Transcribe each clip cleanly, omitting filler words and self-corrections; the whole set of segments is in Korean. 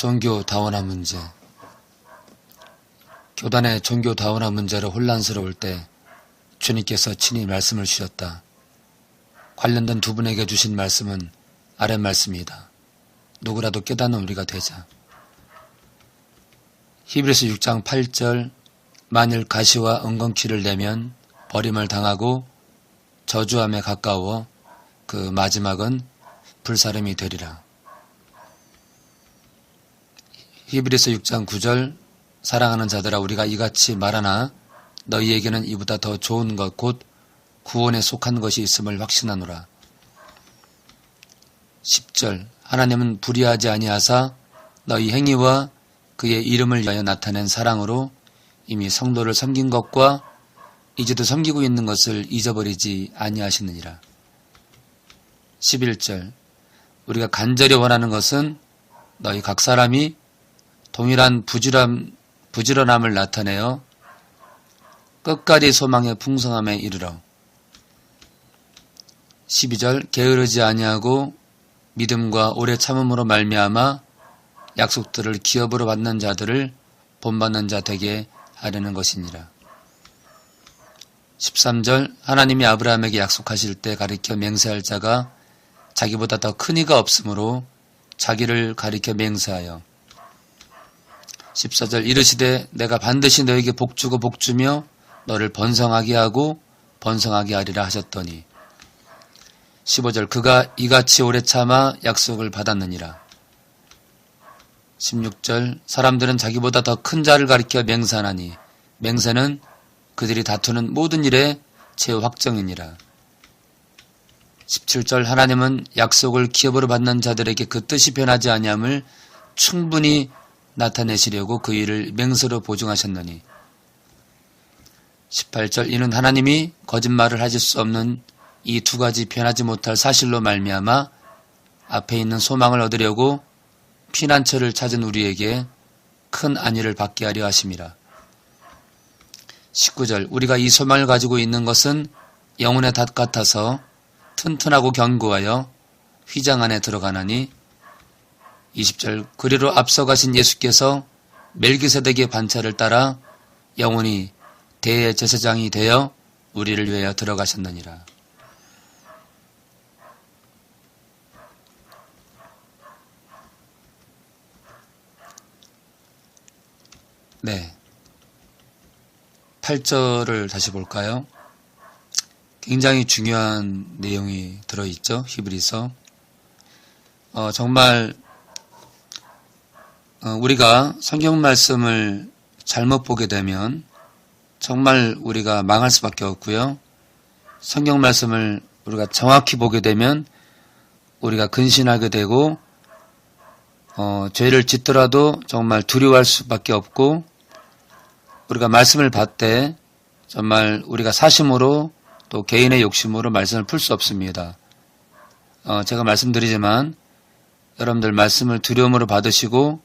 종교 다원화 문제. 교단의 종교 다원화 문제로 혼란스러울 때 주님께서 친히 말씀을 주셨다. 관련된 두 분에게 주신 말씀은 아랫 말씀이다. 누구라도 깨닫는 우리가 되자. 히브리서 6장 8절 만일 가시와 엉겅퀴를 내면 버림을 당하고 저주함에 가까워 그 마지막은 불사름이 되리라. 히브리서 6장 9절 사랑하는 자들아 우리가 이같이 말하나 너희에게는 이보다 더 좋은 것 곧 구원에 속한 것이 있음을 확신하노라. 10절 하나님은 불의하지 아니하사 너희 행위와 그의 이름을 위하여 나타낸 사랑으로 이미 성도를 섬긴 것과 이제도 섬기고 있는 것을 잊어버리지 아니하시느니라. 11절 우리가 간절히 원하는 것은 너희 각 사람이 동일한 부지런함을 나타내어 끝까지 소망의 풍성함에 이르러. 12절 게으르지 아니하고 믿음과 오래 참음으로 말미암아 약속들을 기업으로 받는 자들을 본받는 자 되게 하려는 것이니라. 13절 하나님이 아브라함에게 약속하실 때 가리켜 맹세할 자가 자기보다 더 큰 이가 없으므로 자기를 가리켜 맹세하여. 14절 이르시되 내가 반드시 너에게 복주고 복주며 너를 번성하게 하고 번성하게 하리라 하셨더니. 15절 그가 이같이 오래 참아 약속을 받았느니라. 16절 사람들은 자기보다 더 큰 자를 가리켜 맹세하나니 맹세는 그들이 다투는 모든 일의 최확정이니라. 17절 하나님은 약속을 기업으로 받는 자들에게 그 뜻이 변하지 아니함을 충분히 나타내시려고 그 일을 맹세로 보증하셨느니. 18절 이는 하나님이 거짓말을 하실 수 없는 이 두 가지 변하지 못할 사실로 말미암아 앞에 있는 소망을 얻으려고 피난처를 찾은 우리에게 큰 안위를 받게 하려 하심이라. 19절 우리가 이 소망을 가지고 있는 것은 영혼의 닷 같아서 튼튼하고 견고하여 휘장 안에 들어가나니. 20절 그리로 앞서가신 예수께서 멜기세덱의 반차를 따라 영원히 대제사장이 되어 우리를 위하여 들어가셨느니라. 네. 8절을 다시 볼까요? 굉장히 중요한 내용이 들어있죠. 히브리서. 정말 우리가 성경 말씀을 잘못 보게 되면 정말 우리가 망할 수밖에 없고요. 성경 말씀을 우리가 정확히 보게 되면 우리가 근신하게 되고 죄를 짓더라도 정말 두려워할 수밖에 없고 우리가 말씀을 받되 정말 우리가 사심으로 또 개인의 욕심으로 말씀을 풀 수 없습니다. 제가 말씀드리지만 여러분들 말씀을 두려움으로 받으시고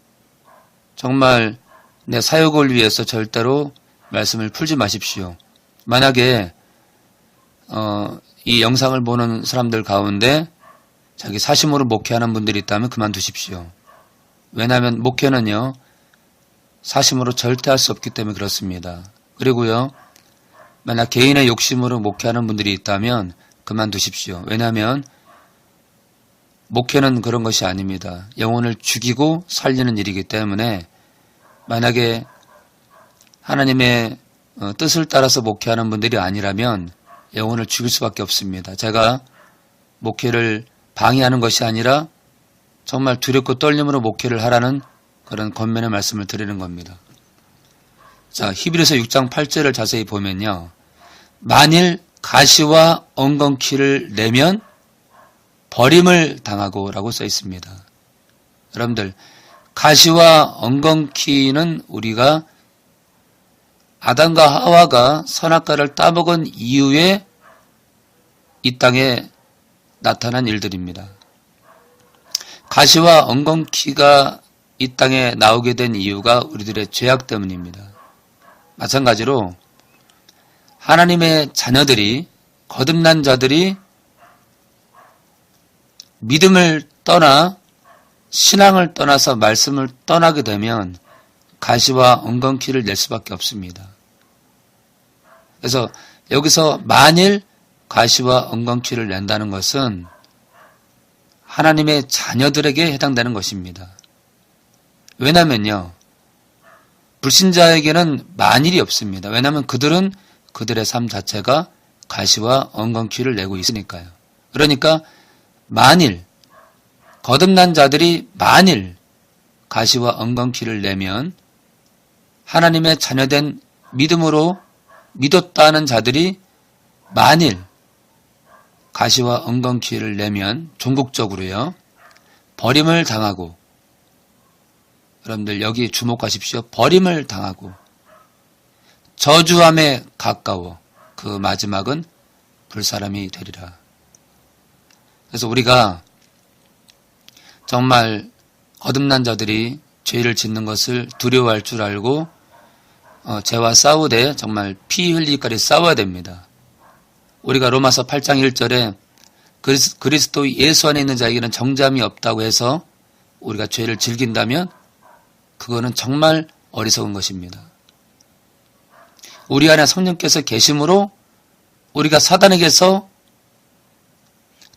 정말 내 사역을 위해서 절대로 말씀을 풀지 마십시오. 만약에 이 영상을 보는 사람들 가운데 자기 사심으로 목회하는 분들이 있다면 그만두십시오. 왜냐하면 목회는요 사심으로 절대 할 수 없기 때문에 그렇습니다. 그리고요 만약 개인의 욕심으로 목회하는 분들이 있다면 그만두십시오. 왜냐하면 목회는 그런 것이 아닙니다. 영혼을 죽이고 살리는 일이기 때문에 만약에 하나님의 뜻을 따라서 목회하는 분들이 아니라면 영혼을 죽일 수밖에 없습니다. 제가 목회를 방해하는 것이 아니라 정말 두렵고 떨림으로 목회를 하라는 그런 권면의 말씀을 드리는 겁니다. 자, 히브리서 6장 8절을 자세히 보면요. 만일 가시와 엉겅퀴를 내면 버림을 당하고 라고 써 있습니다. 여러분들 가시와 엉겅퀴는 우리가 아담과 하와가 선악과를 따먹은 이후에 이 땅에 나타난 일들입니다. 가시와 엉겅퀴가 이 땅에 나오게 된 이유가 우리들의 죄악 때문입니다. 마찬가지로 하나님의 자녀들이 거듭난 자들이 믿음을 떠나 신앙을 떠나서 말씀을 떠나게 되면 가시와 엉겅퀴를 낼 수밖에 없습니다. 그래서 여기서 만일 가시와 엉겅퀴를 낸다는 것은 하나님의 자녀들에게 해당되는 것입니다. 왜냐면요, 불신자에게는 만일이 없습니다. 왜냐하면 그들은 그들의 삶 자체가 가시와 엉겅퀴를 내고 있으니까요. 그러니까 만일 거듭난 자들이 만일 가시와 엉겅퀴를 내면 하나님의 자녀된 믿음으로 믿었다는 자들이 만일 가시와 엉겅퀴를 내면 종국적으로요, 버림을 당하고, 여러분들 여기 주목하십시오. 버림을 당하고 저주함에 가까워 그 마지막은 불사람이 되리라. 그래서 우리가 정말 거듭난 자들이 죄를 짓는 것을 두려워할 줄 알고 죄와 싸우되 정말 피 흘리기까지 싸워야 됩니다. 우리가 로마서 8장 1절에 그리스도 예수 안에 있는 자에게는 정죄함이 없다고 해서 우리가 죄를 즐긴다면 그거는 정말 어리석은 것입니다. 우리 안에 성령께서 계심으로 우리가 사단에게서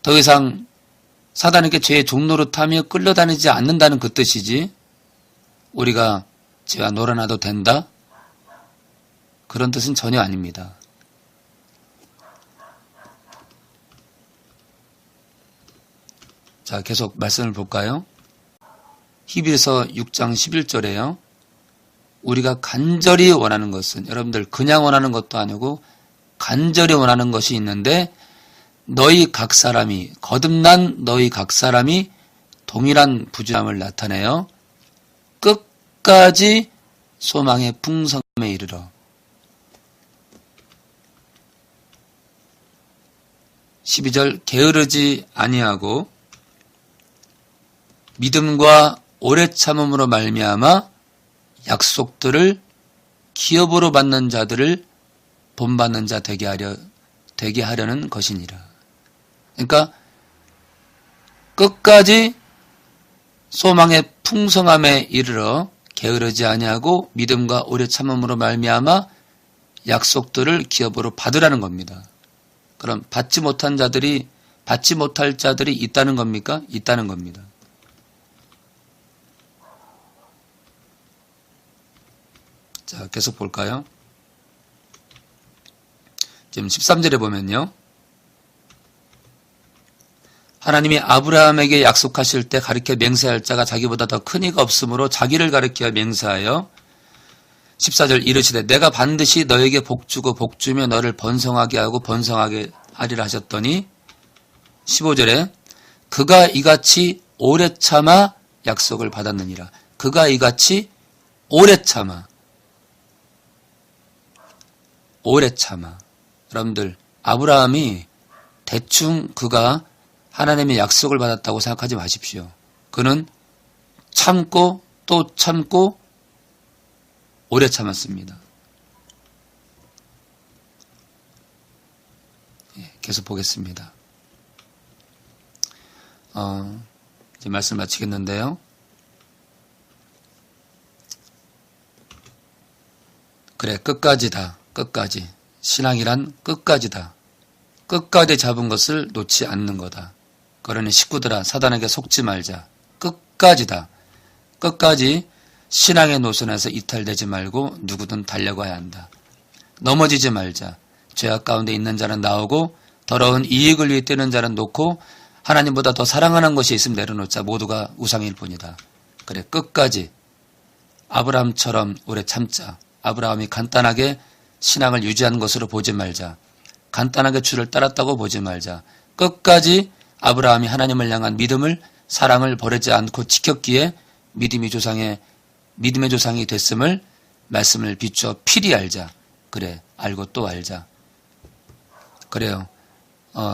더 이상 사단에게 죄의 종노릇하며 끌려다니지 않는다는 그 뜻이지, 우리가 죄와 놀아나도 된다? 그런 뜻은 전혀 아닙니다. 자, 계속 말씀을 볼까요? 히브리서 6장 11절에요. 우리가 간절히 원하는 것은, 여러분들 그냥 원하는 것도 아니고 간절히 원하는 것이 있는데, 너희 각 사람이, 거듭난 너희 각 사람이 동일한 부지함을 나타내어 끝까지 소망의 풍성함에 이르러. 12절 게으르지 아니하고 믿음과 오래 참음으로 말미암아 약속들을 기업으로 받는 자들을 본받는 자 되게 하려는 것이니라. 그러니까 끝까지 소망의 풍성함에 이르러 게으르지 아니하고 믿음과 오래 참음으로 말미암아 약속들을 기업으로 받으라는 겁니다. 그럼 받지 못할 자들이 있다는 겁니까? 있다는 겁니다. 자, 계속 볼까요? 지금 13절에 보면요, 하나님이 아브라함에게 약속하실 때 가리켜 맹세할 자가 자기보다 더 큰 이가 없으므로 자기를 가리켜 맹세하여 14절 이르시되 내가 반드시 너에게 복주고 복주며 너를 번성하게 하고 번성하게 하리라 하셨더니 15절에 그가 이같이 오래 참아 약속을 받았느니라. 그가 이같이 오래 참아. 여러분들, 아브라함이 대충 그가 하나님의 약속을 받았다고 생각하지 마십시오. 그는 참고 또 참고 오래 참았습니다. 계속 보겠습니다. 이제 말씀 마치겠는데요. 그래, 끝까지다. 끝까지. 신앙이란 끝까지다. 끝까지 잡은 것을 놓지 않는 거다. 그러니 식구들아, 사단에게 속지 말자. 끝까지다. 끝까지 신앙의 노선에서 이탈되지 말고 누구든 달려가야 한다. 넘어지지 말자. 죄악 가운데 있는 자는 나오고 더러운 이익을 위해 뛰는 자는 놓고 하나님보다 더 사랑하는 것이 있으면 내려놓자. 모두가 우상일 뿐이다. 그래, 끝까지 아브라함처럼 오래 참자. 아브라함이 간단하게 신앙을 유지한 것으로 보지 말자. 간단하게 주를 따랐다고 보지 말자. 끝까지 아브라함이 하나님을 향한 믿음을, 사랑을 버리지 않고 지켰기에 믿음의 조상이 됐음을 말씀을 비추어 필히 알자. 그래, 알고 또 알자. 그래요.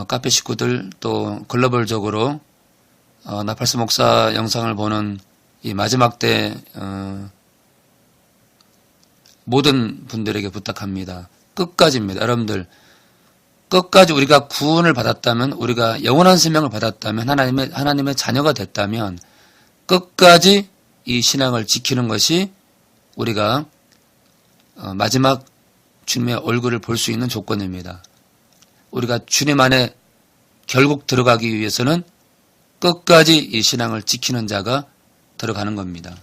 카페 식구들 또 글로벌적으로 나팔스 목사 영상을 보는 이 마지막 때 모든 분들에게 부탁합니다. 끝까지입니다. 여러분들, 끝까지 우리가 구원을 받았다면, 우리가 영원한 생명을 받았다면, 하나님의 자녀가 됐다면 끝까지 이 신앙을 지키는 것이 우리가 마지막 주님의 얼굴을 볼 수 있는 조건입니다. 우리가 주님 안에 결국 들어가기 위해서는 끝까지 이 신앙을 지키는 자가 들어가는 겁니다.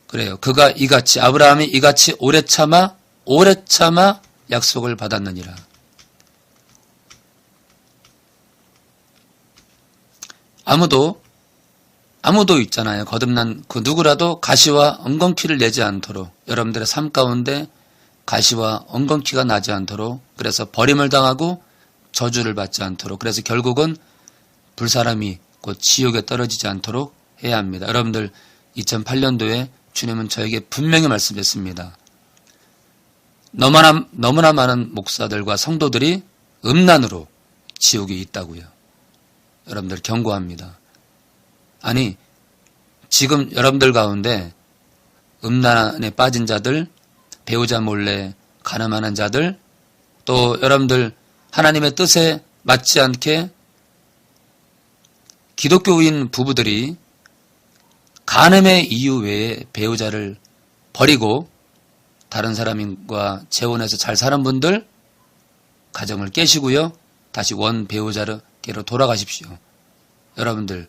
그래요. 그가 이같이 아브라함이 이같이 오래 참아 약속을 받았느니라. 아무도 있잖아요. 거듭난 그 누구라도 가시와 엉겅퀴를 내지 않도록, 여러분들의 삶 가운데 가시와 엉겅퀴가 나지 않도록, 그래서 버림을 당하고 저주를 받지 않도록, 그래서 결국은 불사람이 곧 지옥에 떨어지지 않도록 해야 합니다. 여러분들 2008년도에 주님은 저에게 분명히 말씀했습니다. 너무나 많은 목사들과 성도들이 음란으로 지옥에 있다고요. 여러분들 경고합니다. 아니, 지금 여러분들 가운데 음란에 빠진 자들, 배우자 몰래 가늠하는 자들, 또 여러분들 하나님의 뜻에 맞지 않게 기독교인 부부들이 간음의 이유 외에 배우자를 버리고 다른 사람과 재혼해서 잘 사는 분들 가정을 깨시고요. 다시 원 배우자께로 돌아가십시오. 여러분들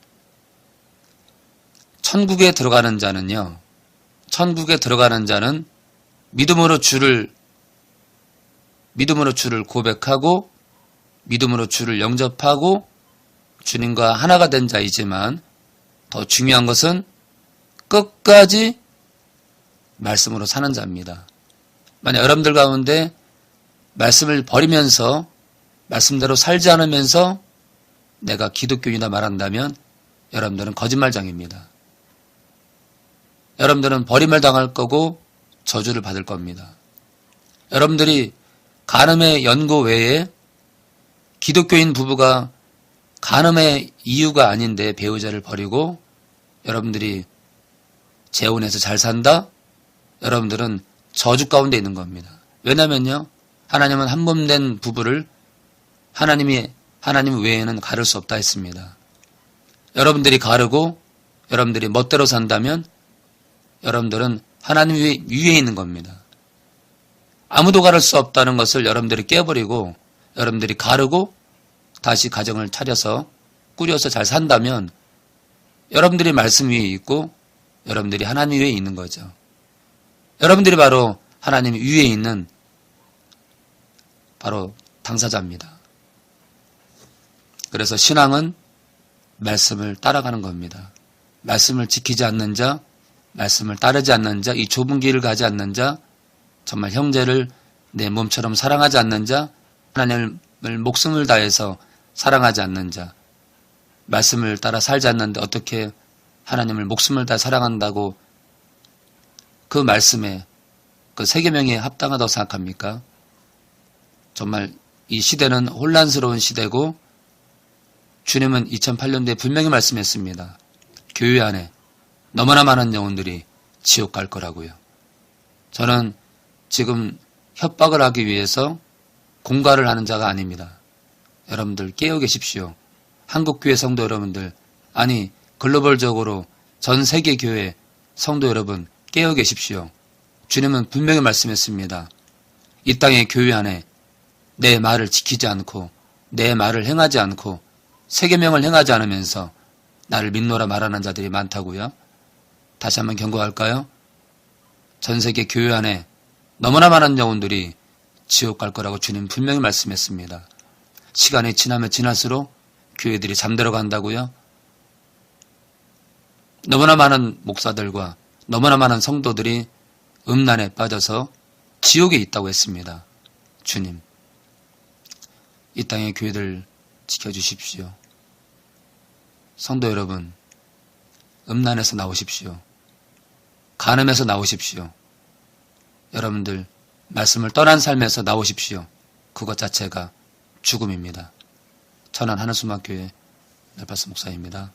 천국에 들어가는 자는 믿음으로 주를 고백하고 믿음으로 주를 영접하고 주님과 하나가 된 자이지만 더 중요한 것은 끝까지 말씀으로 사는 자입니다. 만약 여러분들 가운데 말씀을 버리면서 말씀대로 살지 않으면서 내가 기독교인이다 말한다면 여러분들은 거짓말장입니다. 여러분들은 버림을 당할 거고 저주를 받을 겁니다. 여러분들이 간음의 연고 외에 기독교인 부부가 간음의 이유가 아닌데 배우자를 버리고 여러분들이 재혼해서 잘 산다? 여러분들은 저주 가운데 있는 겁니다. 왜냐면요, 하나님은 한 몸 된 부부를 하나님 외에는 가를 수 없다 했습니다. 여러분들이 가르고 여러분들이 멋대로 산다면 여러분들은 하나님 위에 있는 겁니다. 아무도 가를 수 없다는 것을 여러분들이 깨버리고 여러분들이 가르고 다시 가정을 차려서 꾸려서 잘 산다면 여러분들이 말씀 위에 있고 여러분들이 하나님 위에 있는 거죠. 여러분들이 바로 하나님 위에 있는 바로 당사자입니다. 그래서 신앙은 말씀을 따라가는 겁니다. 말씀을 지키지 않는 자, 말씀을 따르지 않는 자, 이 좁은 길을 가지 않는 자, 정말 형제를 내 몸처럼 사랑하지 않는 자, 하나님을 목숨을 다해서 사랑하지 않는 자, 말씀을 따라 살지 않는데 어떻게 하나님을 목숨을 다해 사랑한다고 그 말씀에 그 세계명에 합당하다고 생각합니까? 정말 이 시대는 혼란스러운 시대고 주님은 2008년도에 분명히 말씀했습니다. 교회 안에 너무나 많은 영혼들이 지옥 갈 거라고요. 저는 지금 협박을 하기 위해서 공갈을 하는 자가 아닙니다. 여러분들 깨어 계십시오. 한국교회 성도 여러분들, 아니 글로벌적으로 전 세계 교회 성도 여러분 깨어 계십시오. 주님은 분명히 말씀했습니다. 이 땅의 교회 안에 내 말을 지키지 않고 내 말을 행하지 않고 세계명을 행하지 않으면서 나를 믿노라 말하는 자들이 많다고요. 다시 한번 경고할까요? 전 세계 교회 안에 너무나 많은 영혼들이 지옥 갈 거라고 주님 분명히 말씀했습니다. 시간이 지나면 지날수록 교회들이 잠들어 간다고요. 너무나 많은 목사들과 너무나 많은 성도들이 음란에 빠져서 지옥에 있다고 했습니다. 주님, 이 땅의 교회들 지켜주십시오. 성도 여러분, 음란에서 나오십시오. 간음에서 나오십시오. 여러분들 말씀을 떠난 삶에서 나오십시오. 그것 자체가 죽음입니다. 천안 하늘수막교회 넬파스 목사입니다.